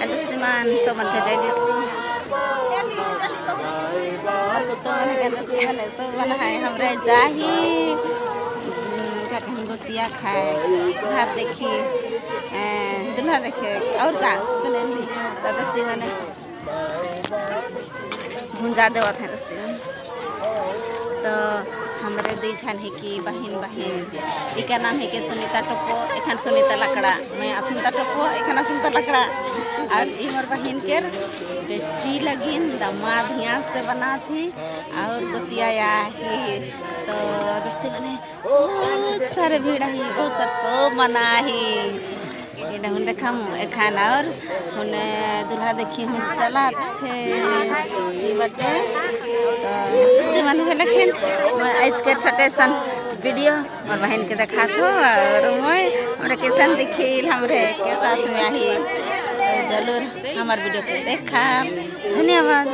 Atas teman soman ka dai jisu. और तो मैंने कहना स्टीवन ऐसा बना है हमरे जाही क्या कहूँ गोतिया खाए भाप देखी दुल्हा देखे और का बने नहीं तो स्टीवन भुंजा देवा था स्टीवन तो हमरे दी छान है कि बहन इका नाम है कि सुनीता टोपो एखान सुनीता लकड़ा मैं असुनता टोपो एखान असुनता लकड़ा और इमर बहन के बेटी लगिन दामाद यहाँ से बना थी और गोतिया ही तो दोस्ती बने बहुत सारे भीड़ ही बहुत सारे सो मना ही हुन देखम एखान और हुन दूल्हा देखी हूँ चला थे बटे तो दोस्ती बने है लेकिन आज के छोटे सन वीडियो और बहन के देखा थो और मैं हमारे किसान दिखिल हमरे के साथ में आई जरूर हमारे वीडियो के देखा धन्यवाद।